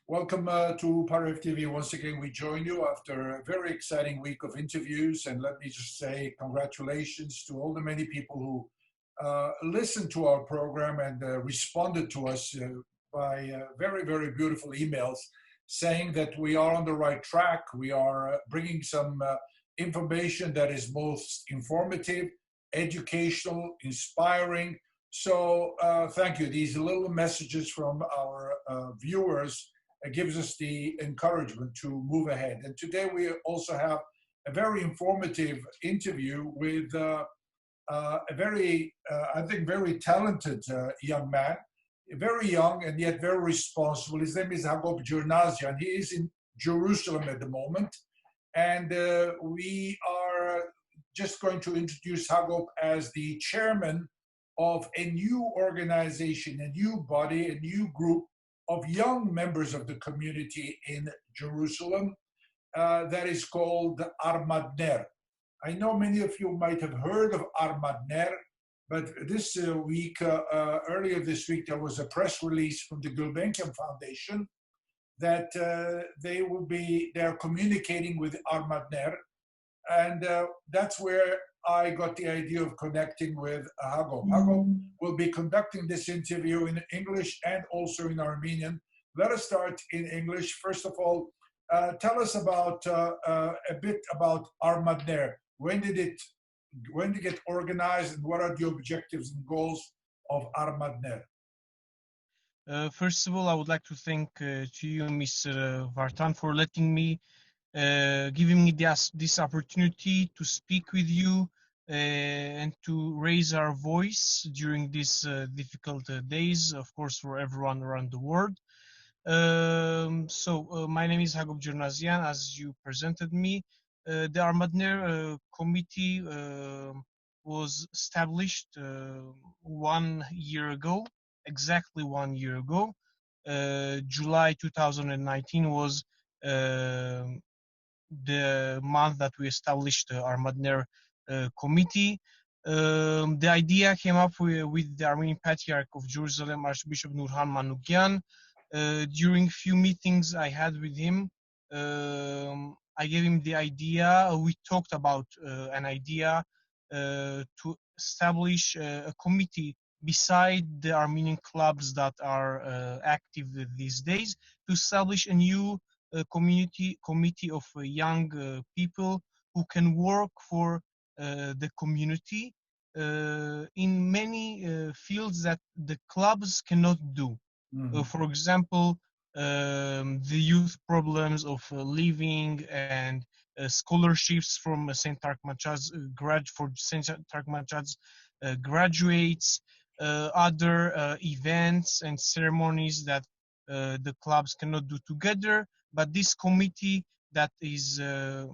Welcome to Parif TV. Once again, we join you after a very exciting week of interviews. And let me just say congratulations to all the many people who listened to our program and responded to us by very, very beautiful emails saying that we are on the right track. We are bringing some information that is most informative, educational, inspiring. So thank you. These little messages from our viewers gives us the encouragement to move ahead. And today we also have a very informative interview with a very, I think, very talented young man, very young and yet very responsible. His name is Hagop Djernazian. He is in Jerusalem at the moment. And we are just going to introduce Hagop as the chairman of a new organization, a new body, a new group of young members of the community in Jerusalem that is called Armadner. I know many of you might have heard of Armadner, but this week, earlier this week, there was a press release from the Gulbenkian Foundation that they're communicating with Armadner, and that's where I got the idea of connecting with Hagop. Hagop will be conducting this interview in English and also in Armenian. Let us start in English. First of all, tell us about a bit about Armadner. When did it get organized, and what are the objectives and goals of Armadner? First of all, I would like to thank to you, Mr. Vartan, for letting me, giving me this opportunity to speak with you and to raise our voice during these difficult days, of course, for everyone around the world. My name is Hagop Djernazian, as you presented me. The Armadner committee was established 1 year ago, exactly 1 year ago. July 2019 was the month that we established the Armadner committee. The idea came up with the Armenian Patriarch of Jerusalem, Archbishop Nurhan Manukyan. During few meetings I had with him, I gave him the idea. We talked about an idea to establish a committee beside the Armenian clubs that are active these days, to establish a new committee of young people who can work for the community in many fields that the clubs cannot do. For example, the youth problems of living and scholarships from St. Tarkmanchad's graduates, other events and ceremonies that the clubs cannot do together. But this committee that is that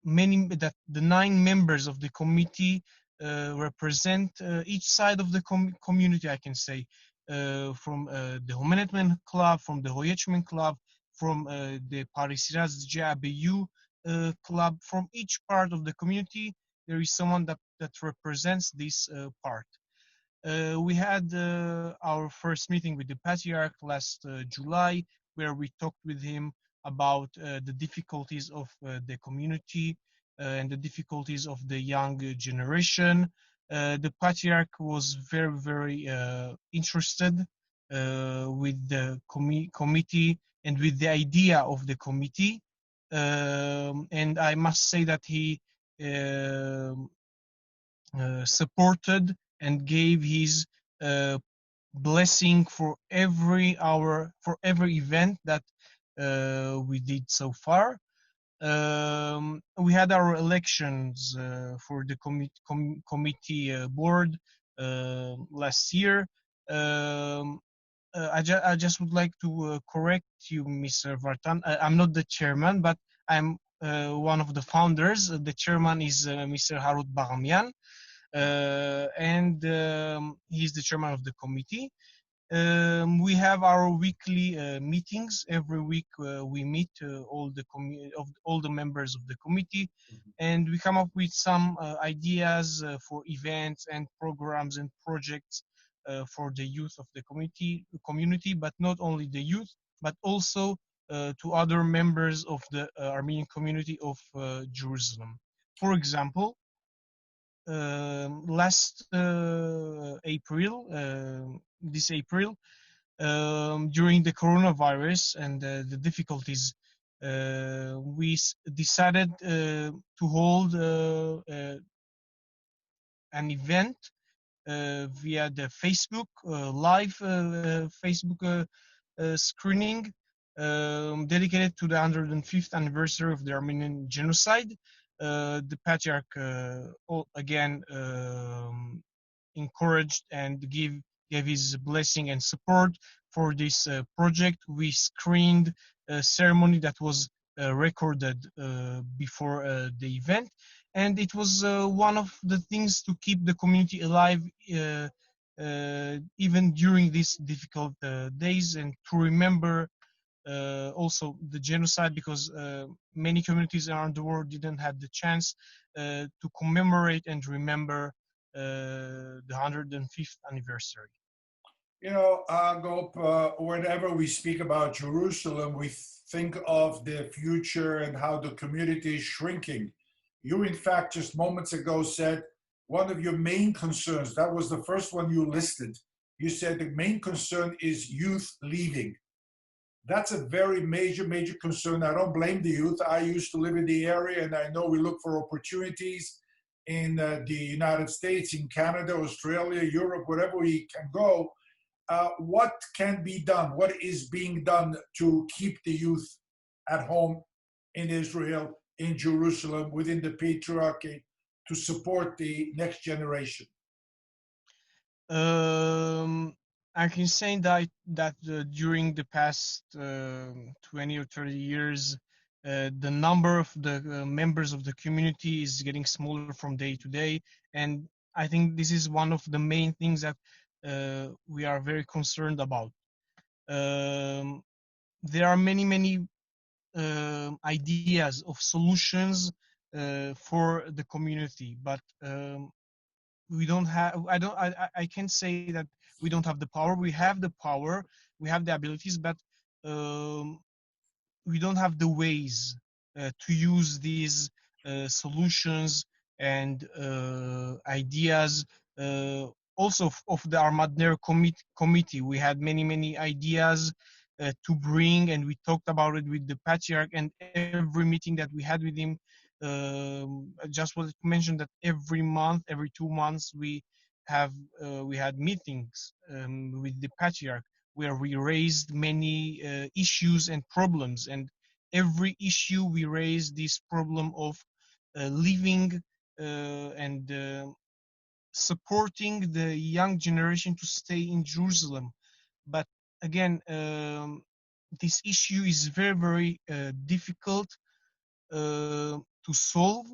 the 9 members of the committee represent each side of the community, I can say, from the Homenetmen Club, from the Hoyechman Club, from the Parisiraz Jabeyu Club. From each part of the community, there is someone that represents this part. We had our first meeting with the Patriarch last July, where we talked with him about the difficulties of the community and the difficulties of the young generation. The Patriarch was very, very interested with the committee and with the idea of the committee. And I must say that he supported and gave his blessing for every event that we did so far. We had our elections for the committee board last year. I just would like to correct you, Mr. Vartan. I'm not the chairman, but I'm one of the founders. The chairman is Mr. Harut Baghamian, and he's the chairman of the committee. We have our weekly meetings. Every week we meet all the members of the committee, and we come up with some ideas for events and programs and projects for the youth of the community, but not only the youth, but also to other members of the Armenian community of Jerusalem. For example, last April, this April, during the coronavirus and the difficulties, we decided to hold an event via the Facebook live Facebook screening dedicated to the 105th anniversary of the Armenian Genocide. The Patriarch again encouraged and gave his blessing and support for this project. We screened a ceremony that was recorded before the event, and it was one of the things to keep the community alive even during these difficult days, and to remember also the genocide, because many communities around the world didn't have the chance to commemorate and remember the 105th anniversary. You know, Agop, whenever we speak about Jerusalem, we think of the future and how the community is shrinking. You, in fact, just moments ago said one of your main concerns, that was the first one you listed. You said the main concern is youth leaving. That's a very major, major concern. I don't blame the youth. I used to live in the area, and I know we look for opportunities in the United States, in Canada, Australia, Europe, wherever we can go. What can be done? What is being done to keep the youth at home in Israel, in Jerusalem, within the Patriarchate, to support the next generation? I can say that during the past 20 or 30 years, the number of the members of the community is getting smaller from day to day, and I think this is one of the main things that we are very concerned about. There are many ideas of solutions for the community, but we don't have. I can't say that we don't have the power. We have the power. We have the abilities, but we don't have the ways to use these solutions and ideas. Also of the Armadner committee, we had many ideas to bring, and we talked about it with the Patriarch, and every meeting that we had with him. I just wanted to mention that every month, every 2 months, we had meetings with the Patriarch, where we raised many issues and problems, and every issue we raised this problem of living and supporting the young generation to stay in Jerusalem. But again, this issue is very difficult to solve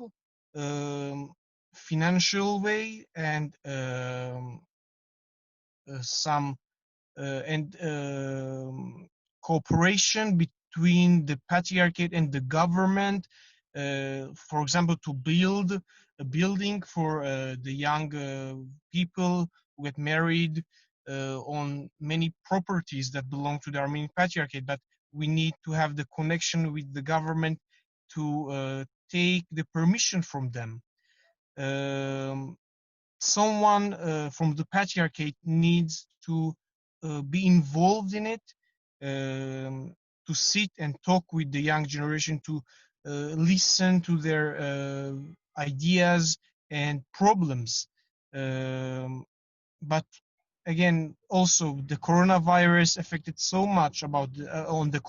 financial way, and some cooperation between the Patriarchate and the government, for example, to build a building for the young people who get married on many properties that belong to the Armenian Patriarchate, but we need to have the connection with the government to take the permission from them. Someone from the Patriarchate needs to be involved in it, to sit and talk with the young generation, to listen to their ideas and problems. But again, also the coronavirus affected so much about on the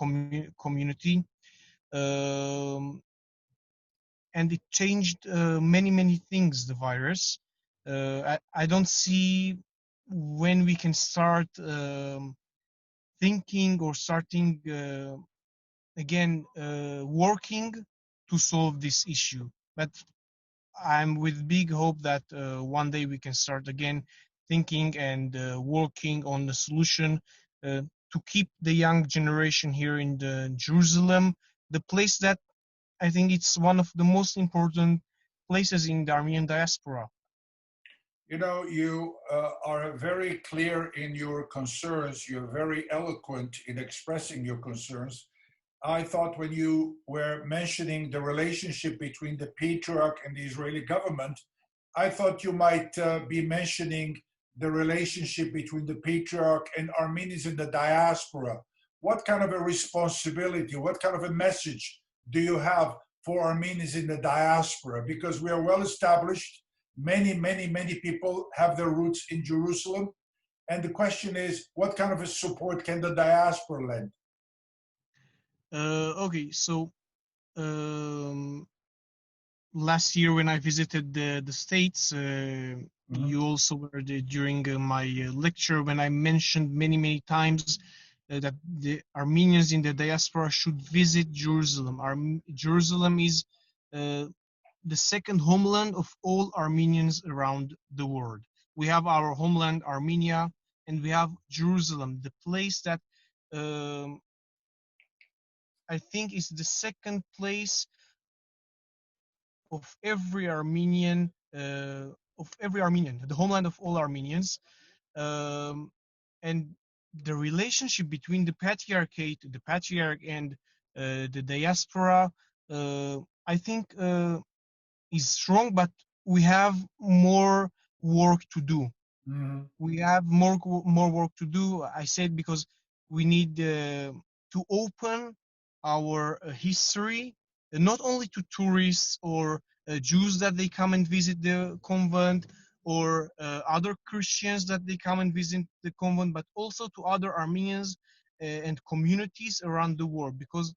community, and it changed many things, the virus. I don't see when we can start thinking or starting again working to solve this issue. But I'm with big hope that one day we can start again thinking and working on the solution to keep the young generation here in Jerusalem, the place that I think it's one of the most important places in the Armenian diaspora. You know, you are very clear in your concerns. You're very eloquent in expressing your concerns. I thought when you were mentioning the relationship between the patriarch and the Israeli government, I thought you might be mentioning the relationship between the patriarch and Armenians in the diaspora. What kind of a responsibility, what kind of a message do you have for Armenians in the diaspora? Because we are well established. Many people have their roots in Jerusalem. And the question is, what kind of a support can the diaspora lend? Okay, so um, last year when I visited the States, you also were there during my lecture when I mentioned many times that the Armenians in the diaspora should visit Jerusalem. Jerusalem is the second homeland of all Armenians around the world. We have our homeland, Armenia, and we have Jerusalem, the place that um, I think is the second place of every Armenian, the homeland of all Armenians, um, and the relationship between the patriarch, and the diaspora, I think, is strong, but we have more work to do. Mm-hmm. We have more work to do. I said because we need to open our history not only to tourists or Jews that they come and visit the convent, or other Christians that they come and visit the convent, but also to other Armenians and communities around the world. Because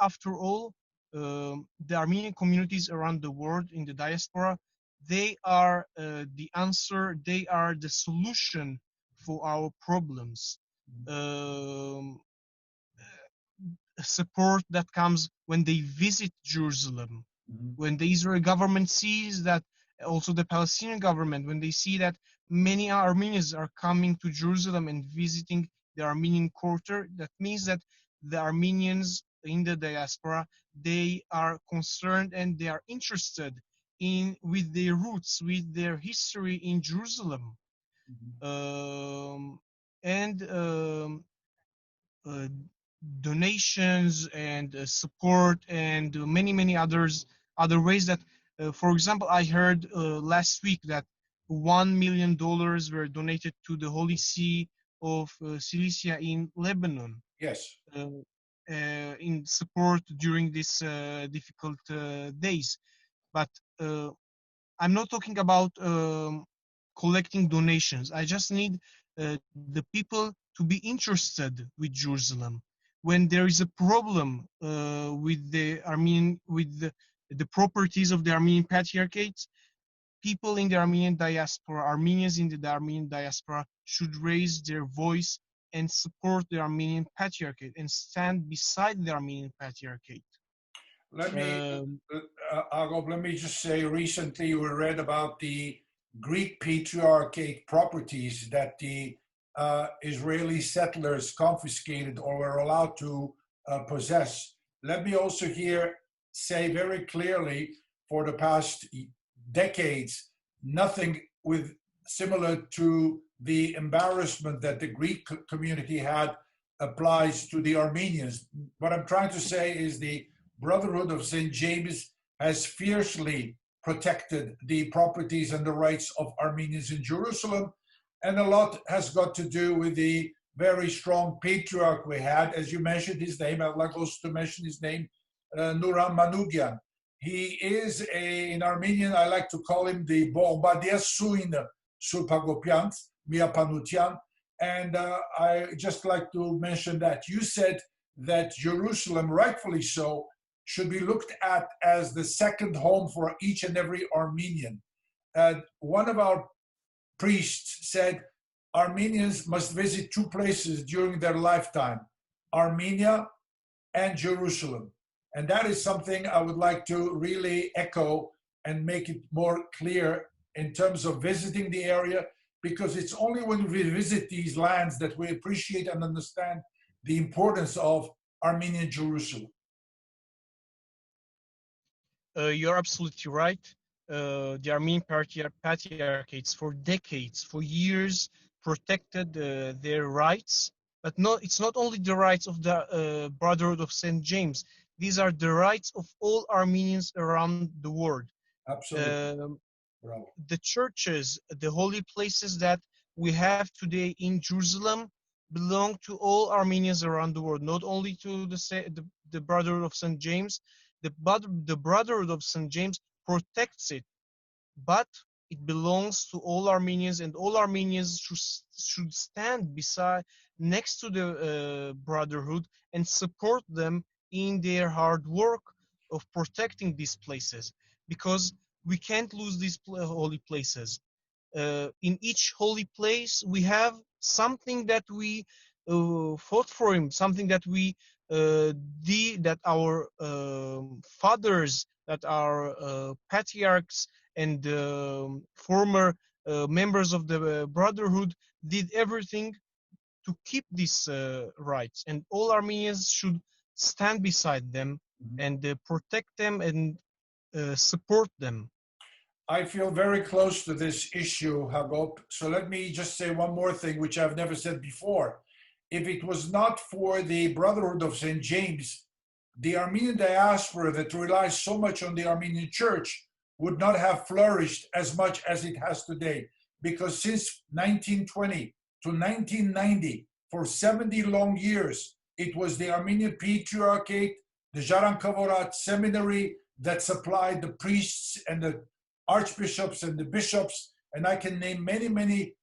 after all, the Armenian communities around the world in the diaspora, they are the answer, they are the solution for our problems. Um, Support that comes when they visit Jerusalem, when the Israeli government sees that, also the Palestinian government, when they see that many Armenians are coming to Jerusalem and visiting the Armenian quarter, that means that the Armenians in the diaspora, they are concerned and they are interested in with their roots, with their history in Jerusalem. And uh, donations and support and many other ways that, for example, I heard last week that $1 million were donated to the Holy See of Cilicia in Lebanon. Yes. In support during these difficult days. But I'm not talking about collecting donations. I just need the people to be interested with Jerusalem. When there is a problem with the properties of the Armenian Patriarchate, people in the Armenian diaspora, Armenians in the Armenian diaspora, should raise their voice and support the Armenian Patriarchate and stand beside the Armenian Patriarchate. Let me, Hagop, let me just say, recently we read about the Greek Patriarchate properties that the Israeli settlers confiscated or were allowed to possess. Let me also here say very clearly, for the past decades, nothing with similar to the embarrassment that the Greek community had applies to the Armenians. What I'm trying to say is the Brotherhood of St. James has fiercely protected the properties and the rights of Armenians in Jerusalem. And a lot has got to do with the very strong patriarch we had. As you mentioned his name, I'd like also to mention his name, Nuran Manugyan. He is in Armenian, I like to call him the Borbadia Suin Surpagopian, Miapanutian. And I just like to mention that you said that Jerusalem, rightfully so, should be looked at as the second home for each and every Armenian. One of our priests said Armenians must visit two places during their lifetime, Armenia and Jerusalem. And that is something I would like to really echo and make it more clear in terms of visiting the area, because it's only when we visit these lands that we appreciate and understand the importance of Armenian Jerusalem. You're absolutely right. the Armenian patriarchates for decades, for years, protected their rights. But it's not only the rights of the Brotherhood of St. James. These are the rights of all Armenians around the world. Absolutely. Um, Bravo. the churches, the holy places that we have today in Jerusalem belong to all Armenians around the world, not only to the Brotherhood of St. James. The Brotherhood of St. James protects it, but it belongs to all Armenians, and all Armenians should stand beside, next to the Brotherhood, and support them in their hard work of protecting these places, because we can't lose these holy places. In each holy place we have something that we fought for him, something that we did, that our fathers, that our patriarchs and former members of the brotherhood did everything to keep these rights, and all Armenians should stand beside them and protect them and support them. I feel very close to this issue, Hagop. So let me just say one more thing, which I've never said before. If it was not for the Brotherhood of St. James, the Armenian diaspora that relies so much on the Armenian church would not have flourished as much as it has today. Because since 1920 to 1990, for 70 long years, it was the Armenian Patriarchate, the Jarankavorat Seminary that supplied the priests and the archbishops and the bishops, and I can name many, many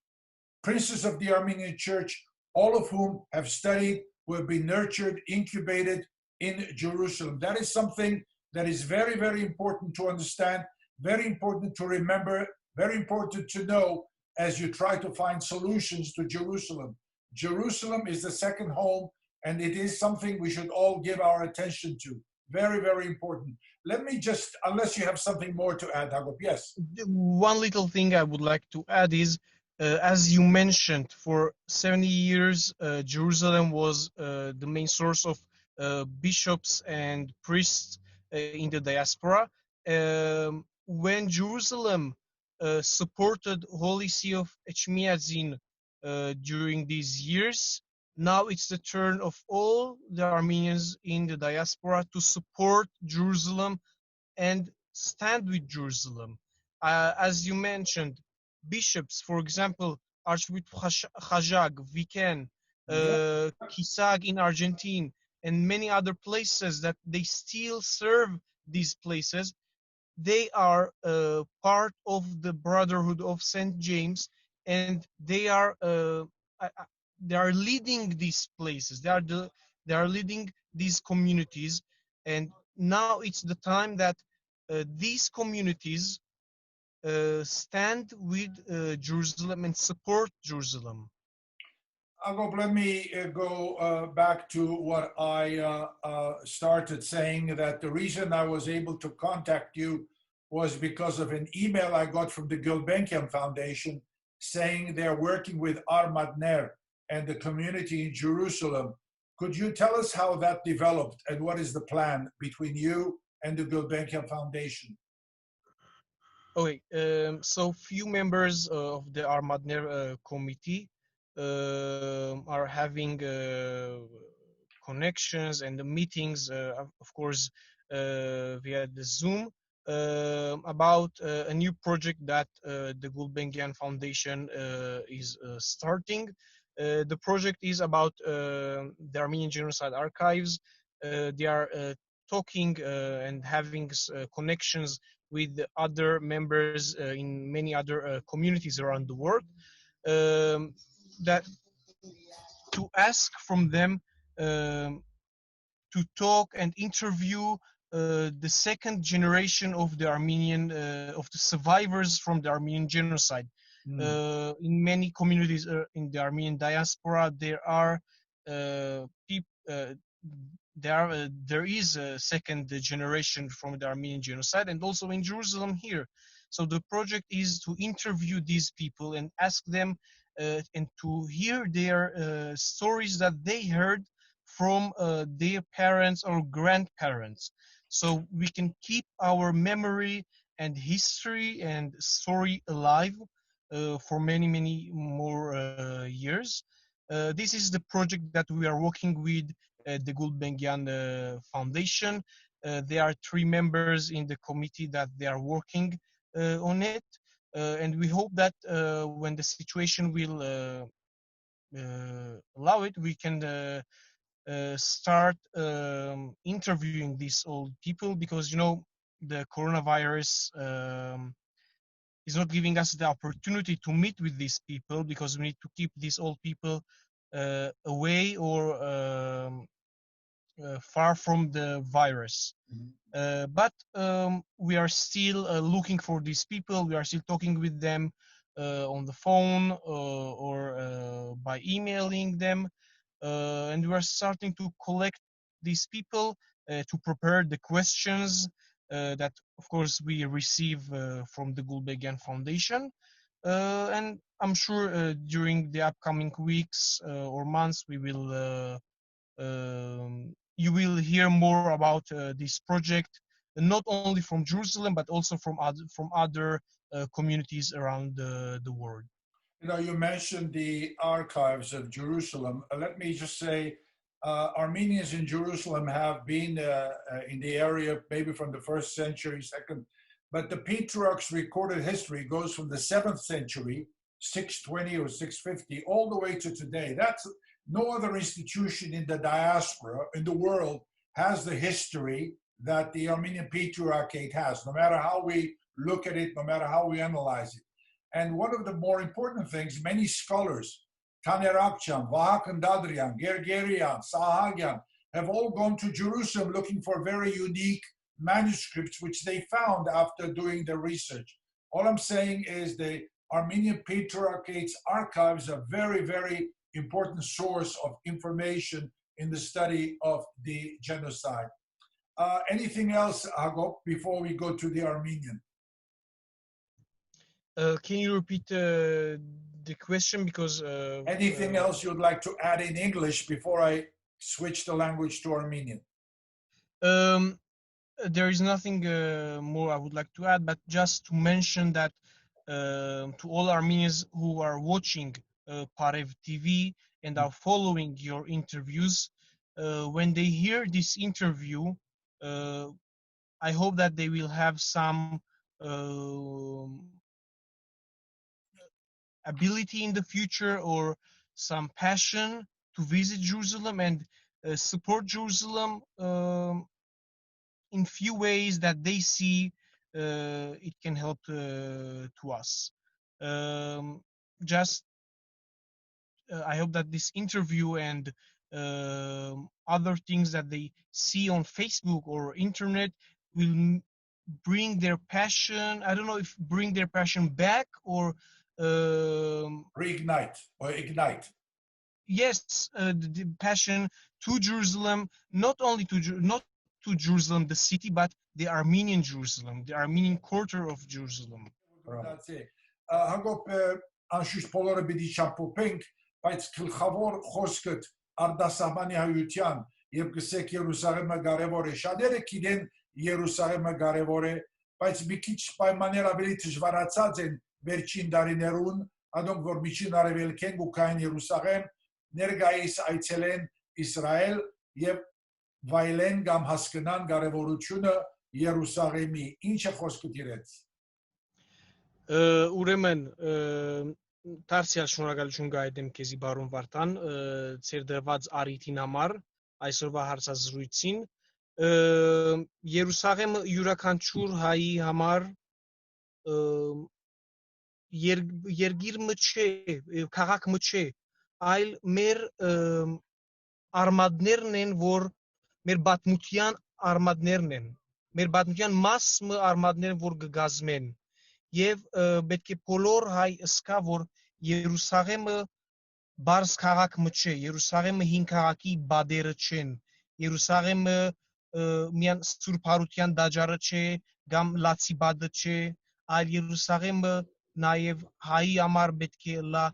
princes of the Armenian church, all of whom have studied, who have been nurtured, incubated in Jerusalem. That is something that is very, very important to understand, very important to remember, very important to know as you try to find solutions to Jerusalem. Jerusalem is the second home, and it is something we should all give our attention to. Very, very important. Let me just, unless you have something more to add, Hagop. Yes. One little thing I would like to add is, as you mentioned, for 70 years, Jerusalem was the main source of bishops and priests in the diaspora. When Jerusalem supported Holy See of Echmiadzin during these years, now it's the turn of all the Armenians in the diaspora to support Jerusalem and stand with Jerusalem. As you mentioned, bishops, for example, Archbishop Khajag, Viken, Kisag in Argentina, and many other places that they still serve these places, they are part of the Brotherhood of St. James, and they are leading these places. They are leading these communities, and now it's the time that these communities stand with Jerusalem and support Jerusalem. Agop, let me go back to what I started saying, that the reason I was able to contact you was because of an email I got from the Gulbenkian Foundation saying they're working with Armadner and the community in Jerusalem. Could you tell us how that developed and what is the plan between you and the Gulbenkian Foundation? Okay, so few members of the Armadner committee are having connections and the meetings, of course, via the Zoom, about a new project that the Gulbenkian Foundation is starting. The project is about the Armenian Genocide Archives. They are talking and having connections with other members in many other communities around the world, that to ask from them to talk and interview the second generation of the Armenian of the survivors from the Armenian genocide. In many communities in the Armenian diaspora, there are people. There is a second generation from the Armenian genocide, and also in Jerusalem here. So the project is to interview these people and ask them and to hear their stories that they heard from their parents or grandparents, so we can keep our memory and history and story alive for many more years. This is the project that we are working with the Gulbenkian Foundation. There are 3 members in the committee that they are working on it, and we hope that when the situation will allow it, we can start interviewing these old people, because the coronavirus is not giving us the opportunity to meet with these people, because we need to keep these old people away or far from the virus. But we are still looking for these people. We are still talking with them on the phone or by emailing them, and we are starting to collect these people to prepare the questions that, of course, we receive from the Gulbenkian Foundation. And I'm sure during the upcoming weeks or months, you will hear more about this project, not only from Jerusalem, but also from other communities around the world. You mentioned the archives of Jerusalem. Let me just say, Armenians in Jerusalem have been in the area maybe from the first century, second, but the Petrarch's recorded history goes from the 7th century, 620 or 650, all the way to today. That's no other institution in the diaspora in the world has the history that the Armenian Patriarchate has, no matter how we look at it, no matter how we analyze it. And one of the more important things, many scholars, Taner Akçam, Vahakn Dadrian, Gergerian, Sahagyan, have all gone to Jerusalem looking for very unique manuscripts, which they found after doing their research. All I'm saying is the Armenian Patriarchate's archives are very important source of information in the study of the genocide. Anything else, Hagop, before we go to the Armenian? Can you repeat the question? Because anything else you'd like to add in English before I switch the language to Armenian? There is nothing more I would like to add, but just to mention that to all Armenians who are watching Parev TV and are following your interviews, when they hear this interview, I hope that they will have some ability in the future or some passion to visit Jerusalem and support Jerusalem in few ways that they see it can help to us. Just I hope that this interview and other things that they see on Facebook or internet will bring their passion. I don't know if bring their passion back or reignite or ignite. Yes, the passion to Jerusalem, not only not to Jerusalem, the city, but the Armenian Jerusalem, the Armenian quarter of Jerusalem. Հակոբ անշուշտ բոլորը պիտի չափոփենք, բայց գլխավոր խոսքդ արտասահմանի հայության եւ գսեք Երուսաղեմը կարեւոր է, շատերը գիտեն Երուսաղեմը կարեւոր է, բայց մի քիչ պայմաններ ավելի դժվարացած են վերջին տարիներուն, ադոնք որ միջին արևելքեն ու կային Երուսաղեմ, ներկայիս այցելեն Իսրայել եւ վայելեն կամ հասկանան կարեւորությունը Երուսաղեմի, ինչ է խոսքդ իրենց? Ուրեմն դարձյալ շնորհակալություն գայդեմ քեզի բարոն Վարդան ծեր դրված արիթին համար այսօրվա հարցազրույցին Երուսաղեմը յուրաքանչյուր հայի համար երգիրը չէ, քաղաքը չէ, այլ մեր արմատներն են, որ մեր բաթմության արմատներն են, մեր բաթմության մասը արմատներն որ կգազմեն եւ պետք է բոլոր հայ ըսկա որ Երուսաղեմը բարձ քաղաքը չէ, Երուսաղեմը հին քաղաքի բادرը չեն, Երուսաղեմը միան սուրբ հարության դաջարը չէ, կամ լացի բադը չէ, այլ Երուսաղեմը նաեւ հայի համար պետք է լա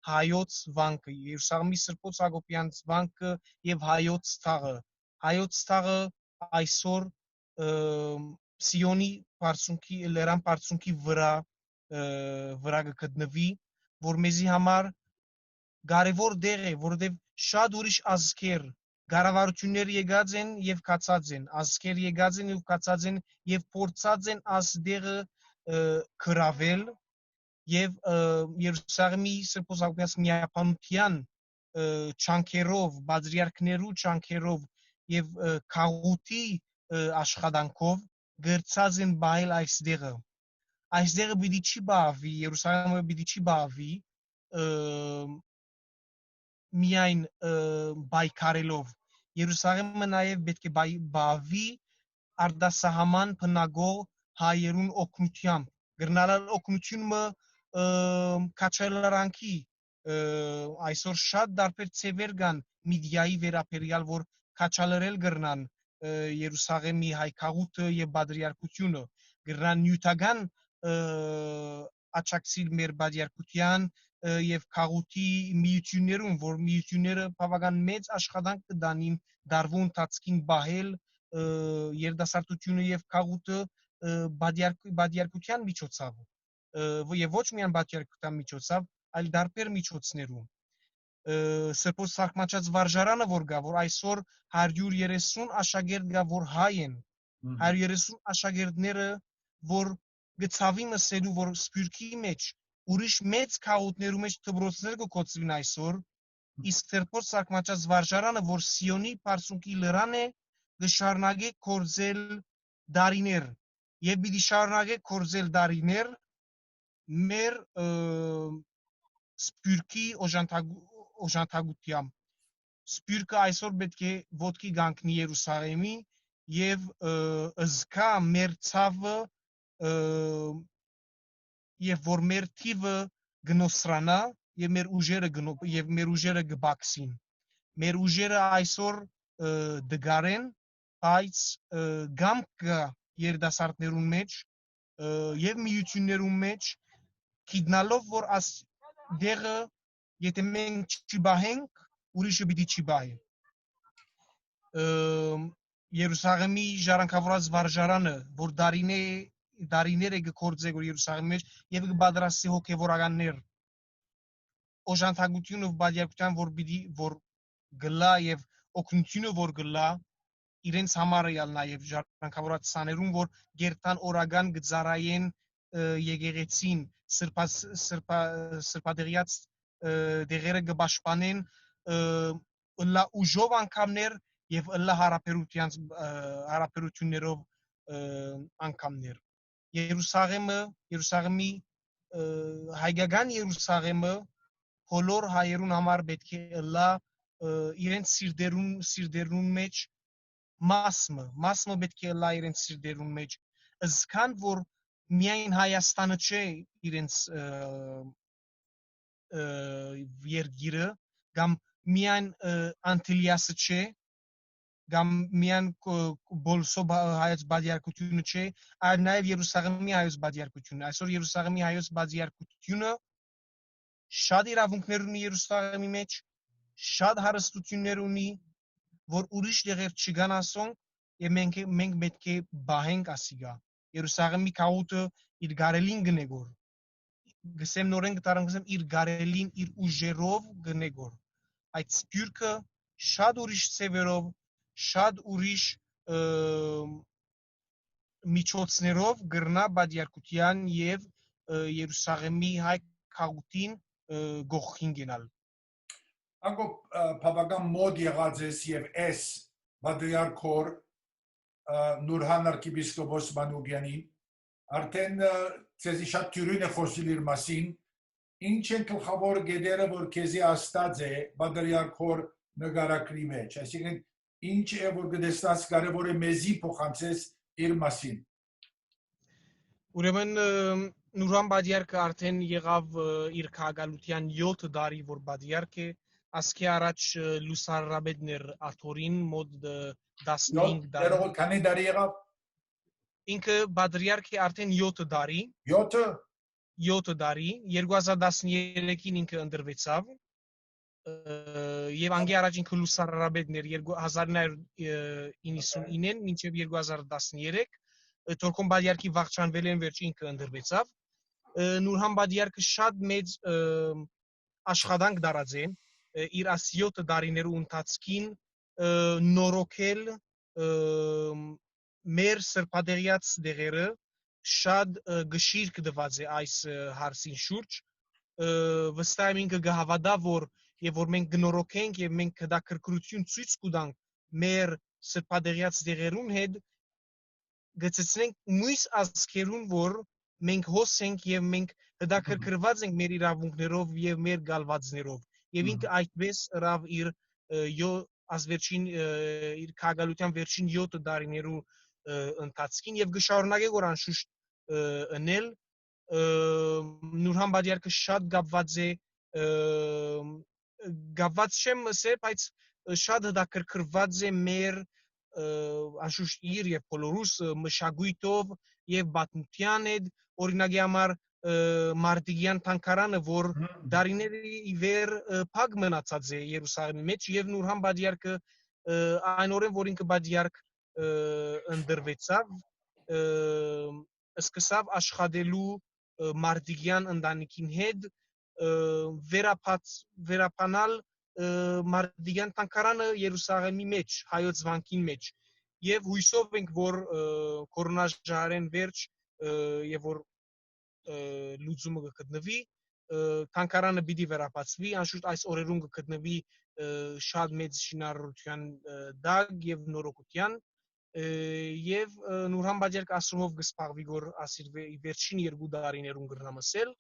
հայոց վանքը, Երուսաղեմի Սրբոց Հակոբյանց վանքը եւ հայոց թաղը այսօր Սիոնի բարձունքի լերան բարձունքի վրա վրա գտնվի, որ մեզի համար կարևոր դեր է, որովհետև շատ ուրիշ ազգեր կառավարություններ եկած են եւ կացած են, ազգեր եկած են եւ կացած են եւ փորձած են աս դերը գրավել եւ Երուսաղեմի սրբոզավկած միապանության չանքերով, բادرիարքներու չանքերով եւ քաղուտի աշխատանքով գրծած են բայել այս դերը պիտի չի բավի, Երուսաղեմը պիտի չի բավի միայն բայկարելով Երուսաղեմը նաև պետք է բավի արտասահման բնագող հայերուն օգնությամբ գրնալալ օգնությունը քաչելարանքի այսօր շատ դարբեր ծևեր կան մեդիայի վերաբերյալ որ քաչալերել գրնան Երուսաղեմի հայքաղուտը եւ բادرիարքությունը գրնան նյութական աչակցիլ մեր բادرիարքության եւ քաղուտի միություններուն որ միությունները բավական մեծ աշխատանք կդանին դարվու ընթացքին բահել երդասարտությունը եւ քաղուտը բادرիարքության միջոցով եւ ոչ միայն բادرիարքության միջոցով այլ դարբեր միջոցներում սրբոց սարքմաչած վարժարանը որ գա որ այսօր 130 աշակերտ գա որ հայ են 130 աշակերտները որ գծավի մսելու որ սփյուռքի մեջ ուրիշ մեծ քաղուտներու մեջ դպրոցներ կոչվին այսօր իսկ սրբոց սարքմաչած վարժարանը որ Սիոնի բարձունքի լրան է գշարնագե կորձել դարիներ եւ պիտի շարունակե կորձել դարիներ մեր սփյուռքի օժանդակությամբ սփյուռքը այսօր պետք է ոտքի գանքնի Երուսաղեմի եւ ըզկա մեր ցավը եւ որ մեր թիվը գնոսրանա եւ մեր ուժերը գբաքսին մեր ուժերը այսօր դգարեն բայց գամքը երդասարտներուն մեջ եւ միություններուն մեջ գիտնալով որ աս դերը եթե մենք չբահենք ուրիշը պիտի չի բահի Երուսաղեմի ժառանգավորած վարժարանը որ դարիներ է գործել որ Երուսաղեմի մեջ եւ կբادرասի հոգեվորականներ օժանդակությունը բادرիարքության որ պիտի որ գլա եւ օգնությունը որ գլա իրենց համար ալ նաեւ ժառանգավորած սաներուն որ գերտան օրական գծարայեն եկեղեցին սրբադեղյաց դեղերը կպաշտպանեն լա ուժով անգամներ եւ լա հարաբերություններով անգամներ Երուսաղեմի հայկական Երուսաղեմը բոլոր հայերուն համար պետք է լա իրենց սիրտերուն մեջ մասը պետք է լա իրենց սիրտերուն մեջ ըսքան որ միայն Հայաստանը չէ իրենց երգիրը կամ միայն Անտիլիասը չէ կամ միայն բոլսո հայոց բادرիարքությունը չէ այլ նաև Երուսաղեմի հայոց բادرիարքությունը այսօր Երուսաղեմի հայոց բادرիարքությունը շատ իրավունքներ ունի Երուսաղեմի մեջ շատ հարստություններ ունի որ ուրիշ տեղեր չկան ասոնք եւ մենք պետք է բահենք ասիգա Երուսաղեմի քաղուտը իր գարելին գնեգոր գսեմ նորեն գտարեմ գսեմ իր գարելին իր ուժերով գնեգոր այդ սփյուռքը շատ ուրիշ ծևերով շատ ուրիշ միջոցներով գրնա բادرիարքության եւ Երուսաղեմի հայ քաղուտին գողքին գնալ Հակոբ բավական մոտ եղած ես եւ էս բادرիարքոր Նուրհան arczepiskopos Մանուկյանին արդեն ցեզի շատ թյուրին է խոսիլ իր մասին ինչ են գլխավոր գեդերը որ քեզի աստած է բادرիարքոր նկարակրի մեջ այսինքն ինչ է որ գտեսած կարևոր է մեզի փոխանցես իր մասին Ուրեմն Նուրհան բادرիարքը արդեն եղավ իր քաղաքալության 7 տարի որ բادرիարք է ասկի առաջ լուսարաբեդներ աթորին մոտ 15 տարի քանի տարի եղավ ինքը բادرիարք է արդեն 7 տարի 7 տարի 2013-ին ինքը ընդրվեցավ եւ անգի առաջ ինքը լուսարաբեդներ 1999-ին մինչեւ 2013 Թորքոն Բադիարքի վաղճանվել են վերջ ինքը ընդրվեցավ Նուրհան Բադիարքը շատ մեծ աշխատանք դարած են իր 7 տարիներու ընթացքին նորոգել մեր սրբադեղյաց դեղերը շատ գշիր կդված է այս հարցին շուրջ վստահ եմ ինքը գհավադա որ եւ որ մենք գնորոքենք եւ մենք հետաքրքրություն ցույց կտանք մեր սրբադեղյաց դեղերուն հետ գծեցնենք մույս ազգերուն որ մենք հոսենք եւ մենք հետաքրքրված ենք մեր իրավունքներով եւ մեր գալվածներով եւ ինքը այդպես ռավ իր ազվերջին իր քագալության վերջին 7 տարիներու ընթացքին եւ գշարունակե որ անշուշտ ընել Նուրհան Բադիարքը շատ գապված չեմ ասել բայց շատ հետաքրքրված է մեր անշուշտ իր եւ բոլորուս մշակույթով եւ բաթմության հետ օրինակի համար Մարտիգյան թանգարանը որ դարիների ի վեր փակ մնացած է Երուսաղեմի մեջ եւ Նուրհան Բադիարքը այն օրեն որ ինքը Բադիարք ընդրվեցավ սկսավ աշխատելու Մարտիգյան ընտանիքին հետ վերապանալ Մարտիգյան թանգարանը Երուսաղեմի մեջ հայոց վանքին մեջ եւ հույսով ենք որ կորոնաժահարեն վերջ եւ որ լուծումը կգտնվի թանգարանը պիտի վերապացվի անշուշտ այս օրերուն կգտնվի շատ մեծ շինարարության դակ եւ նորոգության եւ Նուրհան Բադիարքը ասումով կսպաղվի որ ասիր վերջին 2 տարիներուն գրնամասել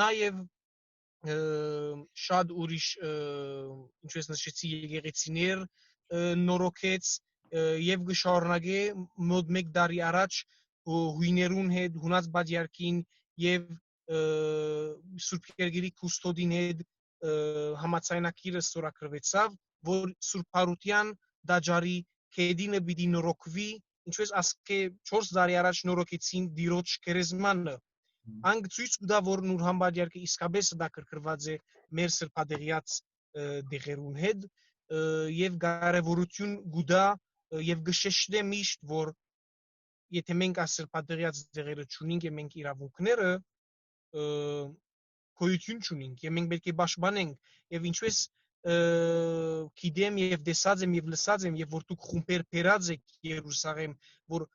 նաեւ շատ ուրիշ ինչպես նշեցի եկեղեցիներ նորոգեց եւ գշարունակե մոտ 1 տարի առաջ հույներուն հետ հունած Բադիարքին եւ Սուրբ Գերգիրի Քուստոդին հետ համացայնակիրը ստորագրվեցավ որ Սուրբ Հարության դաջարի քեդինը պիտի նորոգվի ինչպես ասկե 4 տարի առաջ նորոգեցին դիրոջ քերեզմանը անգ ցույց կտա որ Նուրհան Բադիարքը իսկապես հետաքրքրված է մեր սրբադեղյաց դեղերուն հետ եւ կարեւորություն գուտա եւ գշեշտե միշտ որ եթե մենք այս սրբադեղյաց դեղերը չունենք եւ մենք իրավունքները գոյություն չունենք եւ մենք պետք է պաշտպանենք եւ ինչպես գիտեմ եւ տեսած եմ եւ լսած եմ եւ որ դուք խումբեր բերած եք Երուսաղեմ որ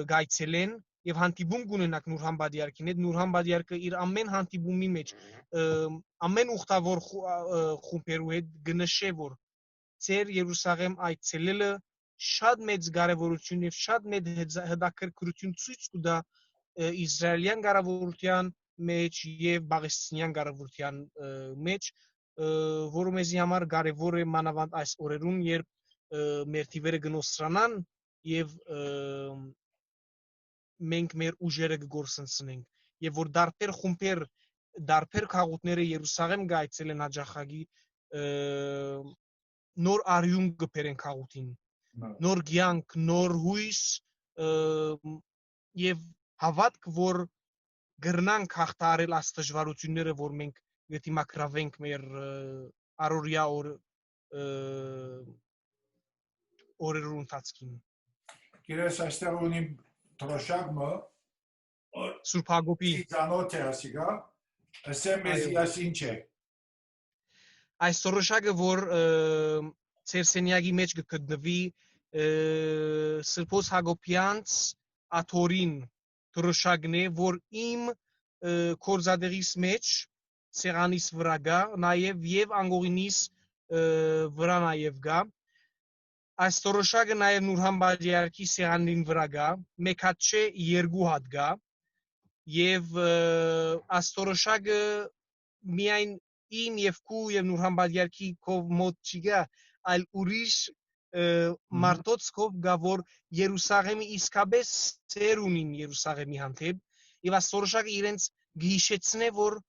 գայցելեն եւ հանդիպում կունենաք Նուրհան Բադիարքին հետ Նուրհան Բադիարքը իր ամեն հանդիպումի մեջ ամեն ուխտավոր խումբերու հետ գնշե որ ծեր Երուսաղեմ այցելելը շատ մեծ կարևորություն եւ շատ մեծ հետաքրքրություն ցույց կտա իսրայելյան կառավարության մեջ եւ բաղեստինյան կառավարության մեջ որոմեզի համար կարևոր է մանավանդ այս օրերուն երբ մեր թիվերը գնոսրանան եւ մենք մեր ուժերը կգործընծնենք եւ որ դարբեր խումբեր դարբեր քաղաքները Երուսաղեմ գայցելեն հաջախագի նոր արյուն կբերեն քաղաքին նոր կյանք նոր հույս եւ հավատք որ գրնանք հաղթարել այս դժվարությունները որ մենք գտիմակրավենք մեր առօրյա օրերու ընթացքին Գիրես այստեղ ունիմ Troșagmă, Սուրբ Հակոբի Ծանոթ է ասիկա, ասեմ մեզ ասինչե։ Այս Troșagը որ Ցերսենյակի մեջ կգտնվի Սրբոս Հակոբյանց աթորին Troșagն է որ իմ կորզադերիս մեջ սեղանիս վրա գա նաև եւ անգողինիս վրա նաև գա Այս Troșagը նաև Նուրհան Բադիարքի սեղանին վրա գա, մեկ հատ չէ, 2 հատ գա, եւ այս Troșagը միայն իմ եւ քու եւ Նուրհան Բադիարքի կով մոտ չի գա, այլ ուրիշ մարդոց կով գա, որ Երուսաղեմի իսկապես ծեր ունին Երուսաղեմի հանդեպ, եւ այս Troșagը իրենց գհիշեցնե, որ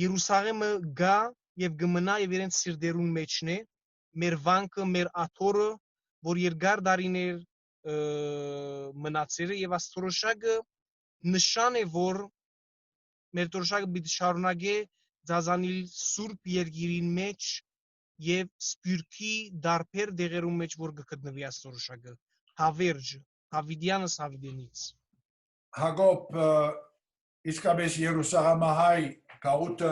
Երուսաղեմը գա եւ գմնա եւ իրենց սիրտերուն մեջն է, մեր վանքը, մեր աթորը որ երկար դարիներ մնացել է եւ այս Troșagը նշան է որ մեր Troșagը պիտի շարունակե ծազանիլ Սուրբ Երկիրին մեջ եւ Սփյուռքի դարբեր դեղերում մեջ որ կգտնվի այս Troșagը հավերժ Հավիդյանս Հավիդենից։ Հակոբ, իսկապես Երուսաղեմահայ գաղութը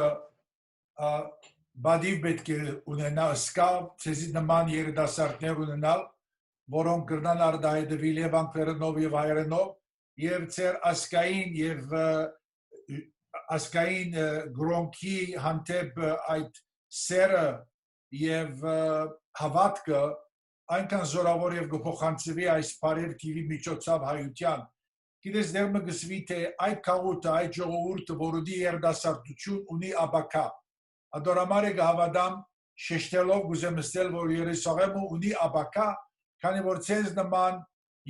բադիվ պետք է ունենա սկա, ցեզի նման երիտասարդներ ունենալ, որոնք կրնան արդահայտվել եւ անգլերենով եւ հայերենով եւ ծեր ասկային գրոնքի հանդեպ այդ սերը եւ հավատքը այնքան զորավոր եւ գփոխանցվի այս բարև TV միջոցով հայության։ Գիտես դեռ մգսվի թե այդ քաղուտը, այդ ժողովուրդը, որի երդասարտություն ունի աբակա։ Ադորամարը գավադամ շեշտելով գուզեմստել, որ Երուսաղեմը ունի աբակա, քանի որ ցեզ նման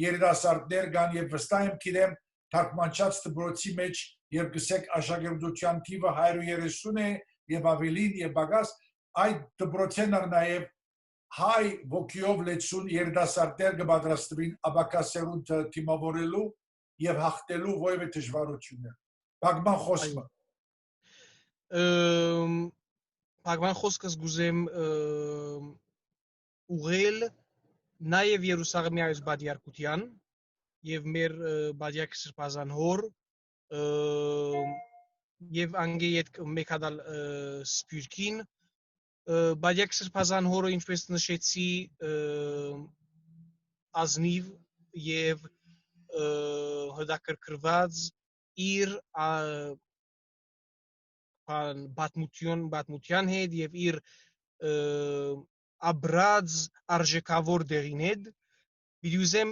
երդասարտներ կան եւ վստահ եմ գիտեմ թարգմանչած դպրոցի մեջ եւ գսեք աշակերտության թիվը 130 է եւ ավելին եւ բագաս այդ դպրոցեն նաեւ հայ ոգիով լեցուն երդասարտներ կպատրաստվին աբակասերունդ թիմավորելու եւ հաղթելու ովևէ դժվարություններ։ Բագման խոսքը։ Բագման խոսքս գուզեմ ուղել նաեւ Երուսաղեմի այս բادیարկության եւ մեր բادیակ սրբազան հոր եւ անգե իդ մեկադալ սպյուրքին բادیակ սրբազան հորը ինչպես նշեցի ազնիվ եւ հդակրկրված իր բաթմության հետ եւ իր աբրած արժեքավոր դերին հետ վիդյուզեմ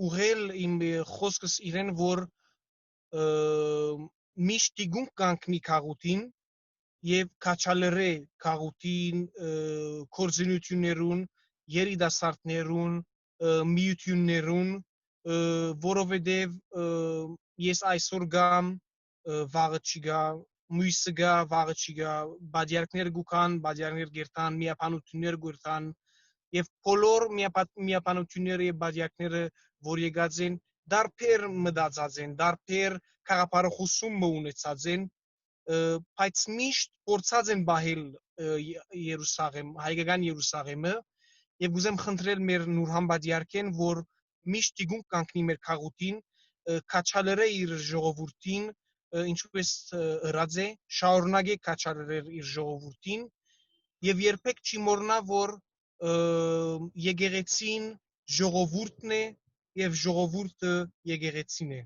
ուղել իմ խոսքս իրեն որ միշտ դիգուն կանգնի քաղուտին եւ քաչալերե քաղուտին կորզինություններուն երիտասարդներուն միություններուն որովհետեւ ես այսօր գամ վաղը չգա մույսը գա վաղը չգա բادیարկներ գուքան բادیարկներ գերտան միապանություններ գերտան եւ բոլոր միապանությունները եւ բادیարկները որ եկած են դարբեր մտածած են դարբեր քաղաքապարախոսում ունեցած են բայց միշտ փորձած են բահել Երուսաղեմ հայկական Երուսաղեմը եւ գուզեմ խնդրել մեր նուրհան բادیարկեն որ միշտ դիգուն կանգնի մեր քաղուտին քաչալերը իր ժողովրդին ինչպես ըրած է շարունակե քաչալերել իր ժողովրդին եւ երբեք չի մոռնա որ եկեղեցին ժողովուրդն է եւ ժողովուրդը եկեղեցին է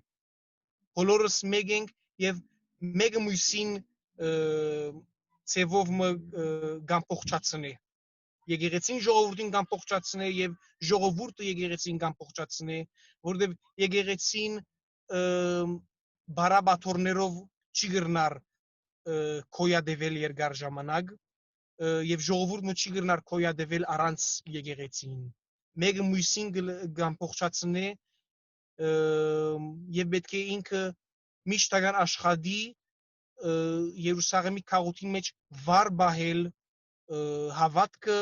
բոլորս մեկ ենք եւ մեկը մյուսին ծևով գամփոխչացնե եկեղեցին ժողովրդին գամփոխչացնե եւ ժողովուրդը եկեղեցին գամփոխչացնե որովհետեւ եկեղեցին բարաբաթորներով չի գրնար կոյադեվել երկար ժամանակ եւ ժողովուրդը չի գրնար կոյադեվել առանց եկեղեցին մեկը մյուսին գամփոխչացնե եւ պետք է ինքը միշտական աշխատի Երուսաղեմի քաղաքին մեջ վար բահել հավատքը,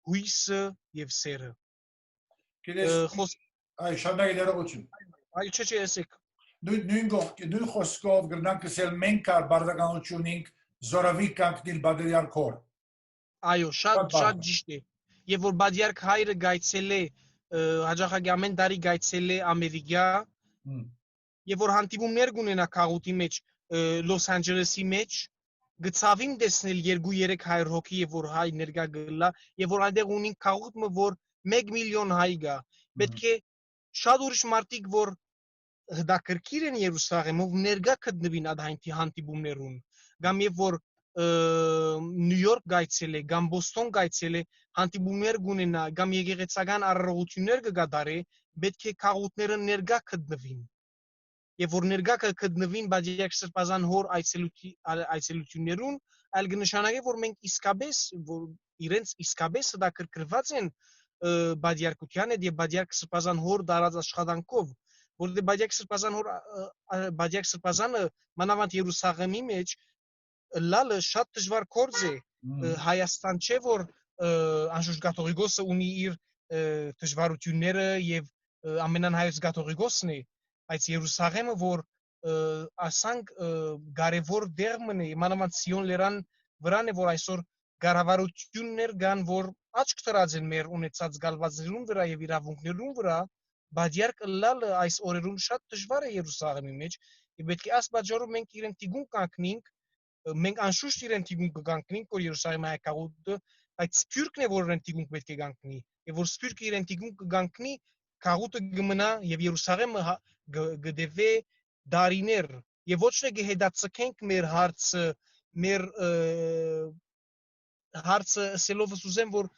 հույսը եւ սերը։ Գիտես, այ շնորհակալ ներողություն։ Այ չէ էսեք։ Նույն խոսքով գրնանք ասել մենք բարդականություն ենք զորավի կանգնել բادیարքոր։ Այո, շատ ճիշտ է։ Եվ որ բادیարք հայրը գայցել է հաջողակի ամեն տարի գայցել է Ամերիկա եւ որ հանդիպումներ կունենա քաղուտի մեջ Լոս Անջելեսի մեջ գծավին տեսնել 2-300 հոգի եւ որ հայ ներկա գլա եւ որ այնտեղ ունին քաղուտը որ 1 միլիոն հայ գա պետք է շատ ուրիշ մարդիկ որ հդակրկիր են Երուսաղեմով ներկա գտնվին այդ հանդիպումներուն կամ եւ որ Նյու Յորք գայցել է կամ Բոստոն գայցել է հանդիպումներ կունենա կամ եկեղեցական առողջություններ կգադարի պետք է քաղուտները ներկա գտնվին եւ որ ներկա կգտնվին բادیակ սրբազան հոր այցելություններուն այլ կնշանակի որ մենք իսկապես որ իրենց իսկապես դա կրկրված են բادیարկության հետ եւ բادیակ սրբազան հոր դարած աշխատանքով որտեղ բادیակ սրբազանը մանավանդ Երուսաղեմի մեջ լալը շատ դժվար գործ է Հայաստան չէ որ անշուշտ կաթողիկոսը ունի իր դժվարությունները եւ ամենանհայոց կաթողիկոսն է բայց Երուսաղեմը որ ասանք կարևոր դեր մնի մանավանդ Սիոն լերան վրան է որ այսօր կառավարություններ կան որ աչք դրած են մեր ունեցած գալվածներուն վրա եւ իրավունքներուն վրա բայց իհարկե լալ այս օրերում շատ դժվար է Երուսաղեմի մեջ, եւ պետք է աս բաժարով մենք իրեն տիգուն կանքնենք, մենք անշուշտ իրեն տիգուն կգանքնենք, որ Երուսաղեմի հայկաղուտը, բայց սփյուռքն է, որ իրեն տիգուն պետք է գանքնի, եւ որ սփյուռքը իրեն տիգուն կգանքնի, քաղուտը գմնա եւ Երուսաղեմը գդեվե դարիներ, եւ ոչ թե գեհդացքենք մեր հարցը, մեր հարցը սելով ուզեմ, որ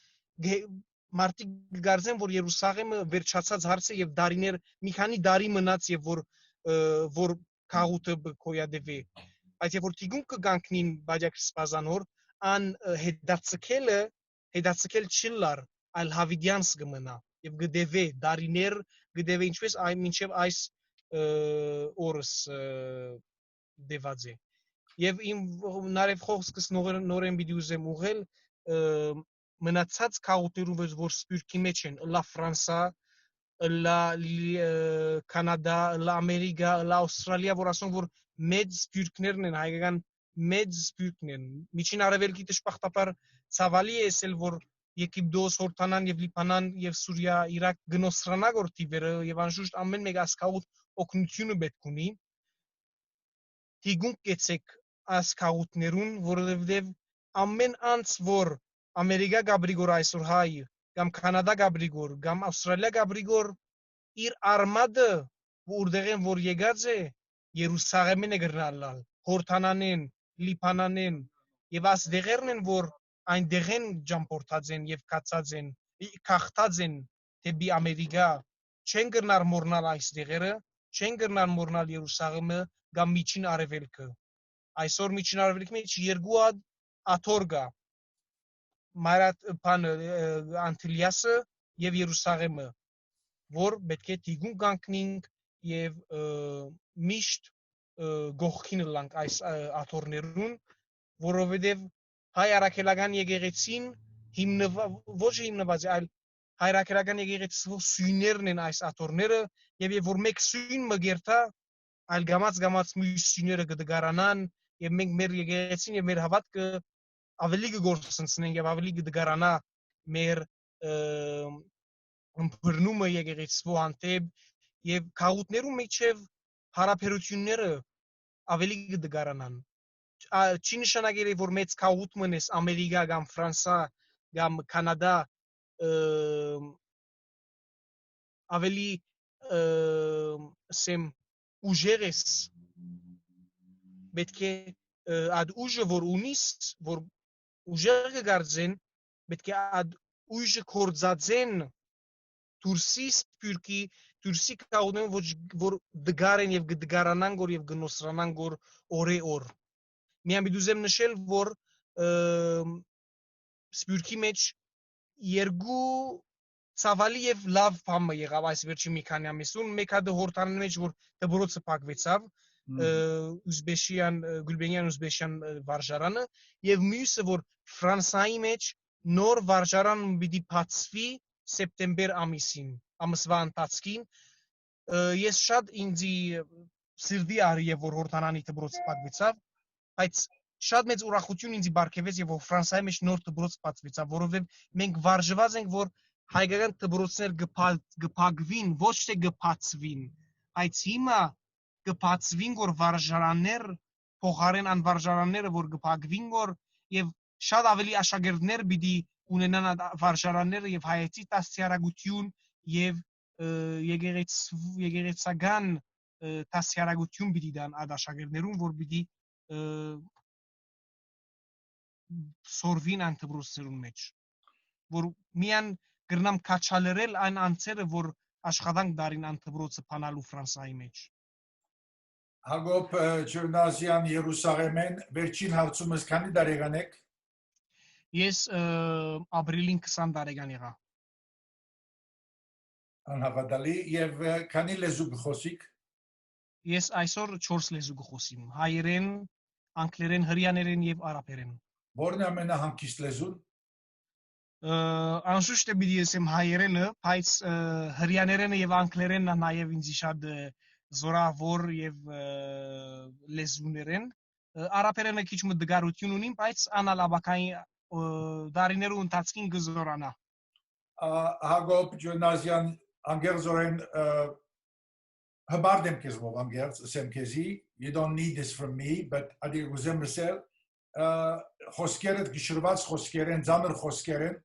մարդիկ գարձեն, որ Երուսաղեմը վերջացած հարց է եւ դարիներ մի քանի դարի մնաց եւ որ քաղուտը կոյադեվի, բայց երբ որ տիգուն կգանքնին բաժակ սպազանոր ան հետացքել չլար, այլ հավիդյանս կմնա եւ գդեվե դարիներ գդեվե ինչպես այն մինչեւ այս օրս դեված է եւ իմ նարեւ խոսքս նորեն պիտի ուզեմ ուղղել մնացած քաղուտերով որ սպյուրքի մեջ են լա Ֆրանսա, լա Կանադա, լա Ամերիկա, լա Ավստրալիա, որ ասում որ մեծ սպյուրքներն են, հայկական մեծ սպյուրքն են։ Միջին արևելքի դժբախտաբար ցավալի է ասել, որ Եգիպտոս, Հորդանան եւ Լիբանան եւ Սուրիա, Իրաք գնոսրանա գործիվերը եւ անշուշտ ամեն մեկ ասկաղուտ օգնությունը պետք ունի։ Տիգուն կեցեք ասկաղուտներուն, որովհետեւ ամեն անց որ Ամերիկա գաբրիգոր այսօր հայ, կամ Կանադա գաբրիգոր, կամ Ավստրալիա գաբրիգոր իր արմադը որտեղեն որ եկած է Երուսաղեմին է գրնալալ, Հորդանանեն, Լիբանանեն եւ աս դեղերն են որ այն դեղեն ջամփորդած են եւ կացած են, քախտած են դեպի Ամերիկա, չեն գրնար մորնալ այս դեղերը, չեն գրնար մորնալ Երուսաղեմը կամ միջին արևելքը։ Այսօր միջին արևելքի մեջ երկու աթոռ կա, Մարատ Անտիլիասը եւ Երուսաղեմը, որ պետք է տիգուն կանքնենք եւ միշտ գողքին լանք այս աթոռներուն, որովհետեւ հայ արաքելական եկեղեցին ոչ հիմնված է, այլ հայ արաքելական եկեղեցու սույներն են այս աթոռները եւ որ մեկ սույն մգերտա, այլ գամած մյուս սույները կդգարանան եւ մենք մեր եկեղեցին եւ մեր հավատքը ավելի կգործընծնենք եւ ավելի կդգարանա մեր ըմբռնումը եկեղեցու հանդեպ եւ քաղուտներու միջև հարաբերությունները ավելի կդգարանան։ Չի նշանակել որ մեծ քաղուտ մնես Ամերիկա կամ Ֆրանսա կամ Կանադա ավելի սեմ ուժեր ես պետք է ադ ուժը որ ունիս որ ուժեր կգարձեն պետք է ադ ուժը կորձածեն դուրսի սպյուրքի դուրսի կաղուտեն որ դգարեն եւ գդգարանան գոր եւ գնոսրանան գոր օրե օր միան բիդուզեմ նշել որ սպյուրքի մեջ երկու ցավալի եւ լավ բան եղավ այս վերջի մի քանի ամիսում մեկ հատ Հորդանանի մեջ որ դբրոցը փակվեցավ Գուլբենյան Ուզբեշյան վարժարանը եւ մյուսը որ Ֆրանսայի մեջ նոր վարժարան պիտի բացվի սեպտեմբեր ամսվա ընթացքին ես շատ ինձի սիրտի արի որ Հորդանանի դբրոցը փակվեցավ բայց շատ մեծ ուրախություն ինձ բարգեւեց եւ որ Ֆրանսիայի մեջ նոր դբրոց բացվեցավ որովհետեւ մենք վարժված ենք որ հայկական դբրոցներ գփակվին ոչ թե գփացվին բայց հիմա գփացվին որ վարժարաններ փոխարեն ան վարժարանները որ գփակվին որ եւ շատ ավելի աշակերտներ պիտի ունենան վարժարանները եւ հայեցի դասյարակություն եւ եկեղեցական դասյարակություն պիտի դան այդ աշակերտներուն որ պիտի սորվին ան դբրոցներուն մեջ որ միան գրնամ քաչալերել այն անձերը որ աշխատանք դարին ան դբրոցը փանալու Ֆրանսիայի մեջ Հագոպ Ջերնազյան Երուսաղեմեն վերջին հարցումս քանի տարեկան եք Ես ապրիլին 20 տարեկան եղա Անհավատալի եւ քանի լեզու գխոսիկ Ես այսօր 4 լեզու գխոսիմ հայերեն անգլերեն հրյաներեն եւ արաբերեն Որն է ամենահանգիստ լեզուն Անշուշտ է պիտի ասեմ հայերենը բայց հրյաներենը եւ անգլերենը նաեւ ինձ շատ զորավոր եւ լեզուներեն արաբերենը քիչ մտգարություն ունին բայց անալաբակային դարիներու ընթացքին գզորանա Հագոպ Ջերնազյան անգերձորեն հբարդեմ քեզ ով անգերձ ասեմ քեզի you don't need this from me but ադի ուզեմ ասել խոսքերը գիշրված խոսքեր են ծանր խոսքեր են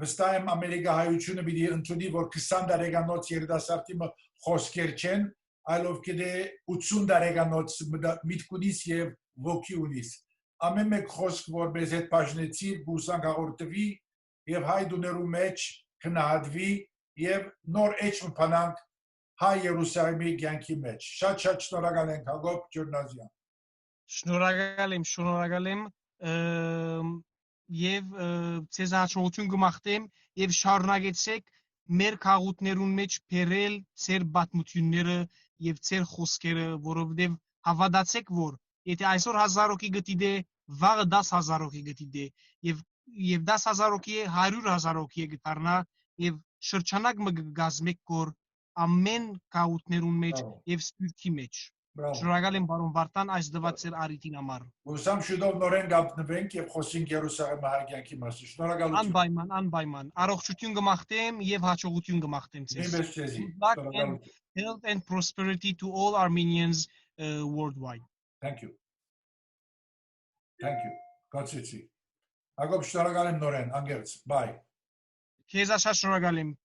վստահ եմ ամերիկահայությունը պիտի ընդունի որ 20 տարեկանոց երիտասարդի խոսքեր չեն այլով գիտե 80 տարեկանոց միտքունից եւ ոգի ունից ամեն մեկ խոսք որպես այդ բաժնեցի բուսան հաղորդվի եւ հայդուներու մեջ քնահատվի եւ նոր էջ մփանանք հայ Երուսաղեմի կյանքի մեջ շատ շնորհակալ ենք Հակոբ Ջերնազյան շնորհակալ եմ եւ ցեզ հաջողություն կմաղթեմ եւ շարունակեցեք մեր քաղուտներուն մեջ բերել ծեր պատմությունները եւ ծեր խոսքերը որովհետեւ հավատացեք որ եթե այսօր 1000 հոգի գտիդե վաղը 10000 հոգի գտիդե եւ 10000 հոգի 100000 հոգի գտարնա եւ շրջանակ մը գազմեք կոր ամեն քաղուտներուն մեջ եւ սպիրտի մեջ շնորհակալ եմ բարոն Վարդան այս դված ծեր արիտին համար Ուսամ շուտով նորեն գտնվենք եւ խոսենք Երուսաղեմի հայկյանքի մասին շնորհակալություն անպայման առողջություն կմաղթեմ եւ հաջողություն կմաղթեմ ձեզ health and prosperity to all Armenians worldwide Thank you Կացեցի Հակոբ շնորհակալ եմ նորեն անգերց bye Քեզ շատ շնորհակալ եմ